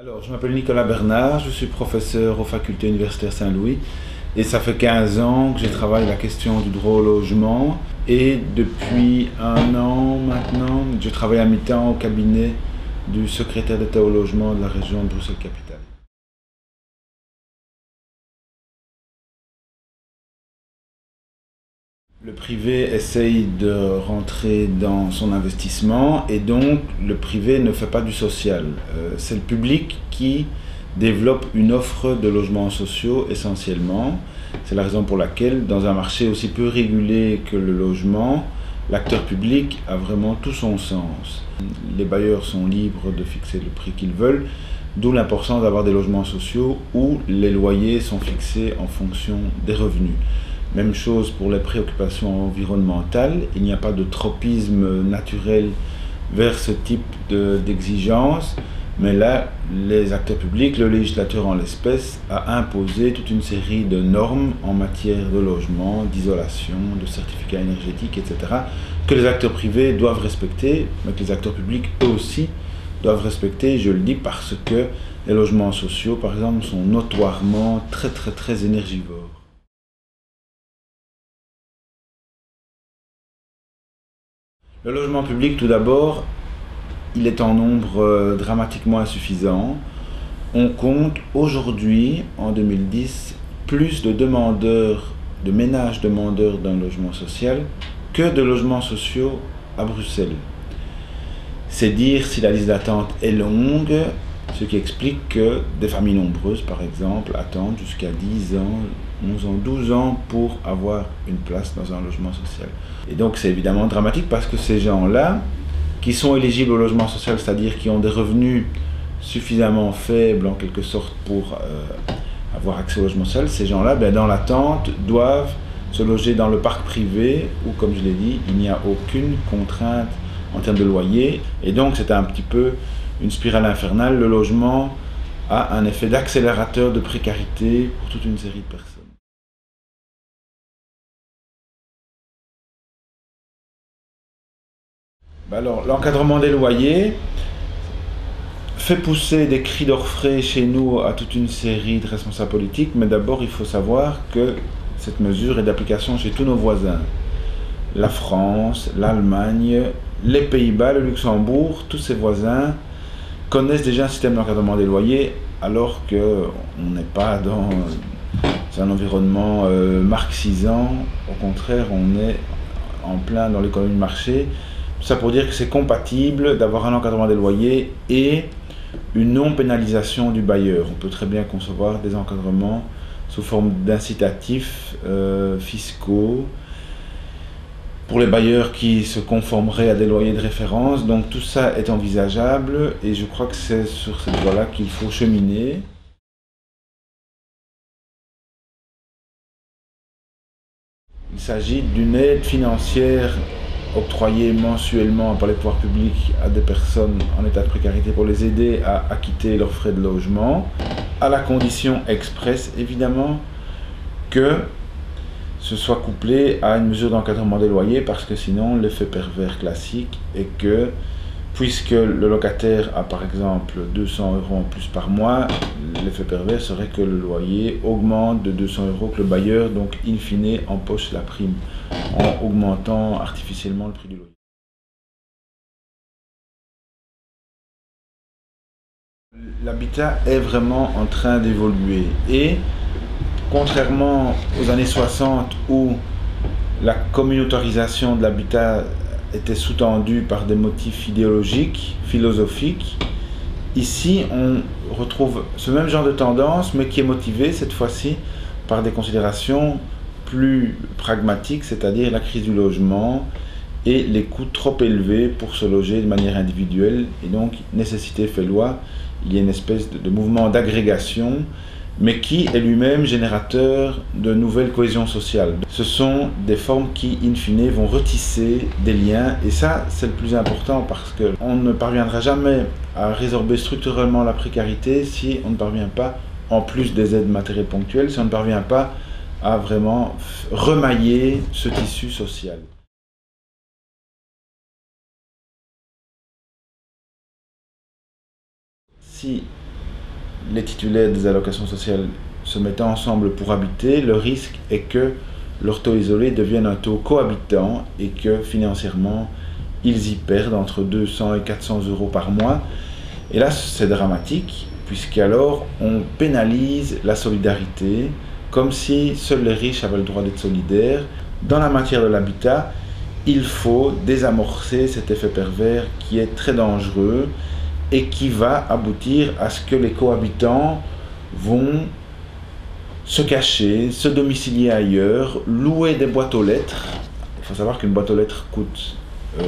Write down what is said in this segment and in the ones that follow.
Alors, je m'appelle Nicolas Bernard, je suis professeur aux facultés universitaires Saint-Louis et ça fait 15 ans que je travaille la question du droit au logement et depuis un an maintenant, je travaille à mi-temps au cabinet du secrétaire d'État au logement de la région de Bruxelles-Capitale. Le privé essaye de rentrer dans son investissement et donc le privé ne fait pas du social. C'est le public qui développe une offre de logements sociaux essentiellement. C'est la raison pour laquelle dans un marché aussi peu régulé que le logement, l'acteur public a vraiment tout son sens. Les bailleurs sont libres de fixer le prix qu'ils veulent, d'où l'importance d'avoir des logements sociaux où les loyers sont fixés en fonction des revenus. Même chose pour les préoccupations environnementales, il n'y a pas de tropisme naturel vers ce type d'exigence, mais là, les acteurs publics, le législateur en l'espèce, a imposé toute une série de normes en matière de logement, d'isolation, de certificats énergétiques, etc., que les acteurs privés doivent respecter, mais que les acteurs publics, eux aussi, doivent respecter, je le dis parce que les logements sociaux, par exemple, sont notoirement très énergivores. Le logement public, tout d'abord, il est en nombre dramatiquement insuffisant. On compte aujourd'hui, en 2010, plus de demandeurs, de ménages demandeurs d'un logement social que de logements sociaux à Bruxelles. C'est dire si la liste d'attente est longue, ce qui explique que des familles nombreuses, par exemple, attendent jusqu'à 10 ans, 11 ans, 12 ans pour avoir une place dans un logement social. Et donc c'est évidemment dramatique parce que ces gens-là, qui sont éligibles au logement social, c'est-à-dire qui ont des revenus suffisamment faibles en quelque sorte pour avoir accès au logement social, ces gens-là, dans l'attente, doivent se loger dans le parc privé où, comme je l'ai dit, il n'y a aucune contrainte en termes de loyer. Et donc c'est un petit peu une spirale infernale. Le logement a un effet d'accélérateur de précarité pour toute une série de personnes. Alors, l'encadrement des loyers fait pousser des cris d'orfraie chez nous à toute une série de responsables politiques, mais d'abord il faut savoir que cette mesure est d'application chez tous nos voisins. La France, l'Allemagne, les Pays-Bas, le Luxembourg, tous ces voisins connaissent déjà un système d'encadrement des loyers alors qu'on n'est pas dans un environnement marxisant. Au contraire, on est en plein dans l'économie de marché. Tout ça pour dire que c'est compatible d'avoir un encadrement des loyers et une non-pénalisation du bailleur. On peut très bien concevoir des encadrements sous forme d'incitatifs fiscaux pour les bailleurs qui se conformeraient à des loyers de référence. Donc tout ça est envisageable et je crois que c'est sur cette voie-là qu'il faut cheminer. Il s'agit d'une aide financière octroyée mensuellement par les pouvoirs publics à des personnes en état de précarité pour les aider à acquitter leurs frais de logement, à la condition expresse évidemment que ce soit couplé à une mesure d'encadrement des loyers, parce que sinon l'effet pervers classique est que puisque le locataire a par exemple 200 € en plus par mois, l'effet pervers serait que le loyer augmente de 200 €, que le bailleur donc in fine empoche la prime en augmentant artificiellement le prix du loyer. L'habitat est vraiment en train d'évoluer et contrairement aux années 60 où la communautarisation de l'habitat était sous-tendue par des motifs idéologiques, philosophiques, ici on retrouve ce même genre de tendance mais qui est motivé cette fois-ci par des considérations plus pragmatiques, c'est-à-dire la crise du logement et les coûts trop élevés pour se loger de manière individuelle et donc nécessité fait loi. Il y a une espèce de mouvement d'agrégation mais qui est lui-même générateur de nouvelles cohésions sociales. Ce sont des formes qui, in fine, vont retisser des liens, et ça, c'est le plus important, parce qu'on ne parviendra jamais à résorber structurellement la précarité si on ne parvient pas, en plus des aides matérielles ponctuelles, si on ne parvient pas à vraiment remailler ce tissu social. Si les titulaires des allocations sociales se mettent ensemble pour habiter, le risque est que leur taux isolé devienne un taux cohabitant et que financièrement, ils y perdent entre 200 et 400 euros par mois. Et là, c'est dramatique, puisqu'alors on pénalise la solidarité, comme si seuls les riches avaient le droit d'être solidaires. Dans la matière de l'habitat, il faut désamorcer cet effet pervers qui est très dangereux et qui va aboutir à ce que les cohabitants vont se cacher, se domicilier ailleurs, louer des boîtes aux lettres. Il faut savoir qu'une boîte aux lettres coûte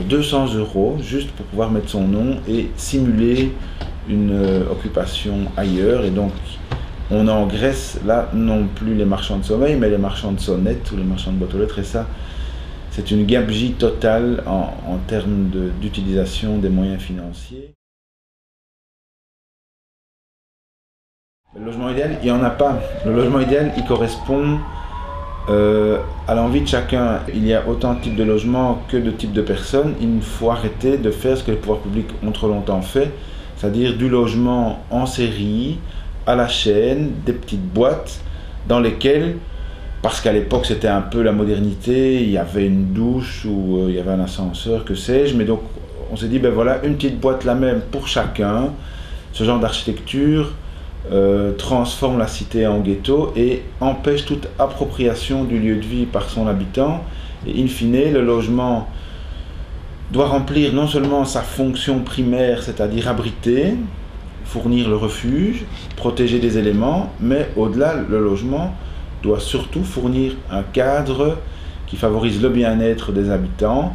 200 euros juste pour pouvoir mettre son nom et simuler une occupation ailleurs. Et donc on engraisse là non plus les marchands de sommeil, mais les marchands de sonnettes ou les marchands de boîtes aux lettres. Et ça, c'est une gabegie totale en termes d'utilisation des moyens financiers. Le logement idéal, il n'y en a pas. Le logement idéal, il correspond à l'envie de chacun. Il y a autant de types de logements que de types de personnes. Il faut arrêter de faire ce que les pouvoirs publics ont trop longtemps fait, c'est-à-dire du logement en série, à la chaîne, des petites boîtes dans lesquelles, parce qu'à l'époque c'était un peu la modernité, il y avait une douche ou il y avait un ascenseur, que sais-je, mais donc on s'est dit, ben voilà, une petite boîte la même pour chacun. Ce genre d'architecture transforme la cité en ghetto et empêche toute appropriation du lieu de vie par son habitant. Et in fine, le logement doit remplir non seulement sa fonction primaire, c'est-à-dire abriter, fournir le refuge, protéger des éléments, mais au-delà, le logement doit surtout fournir un cadre qui favorise le bien-être des habitants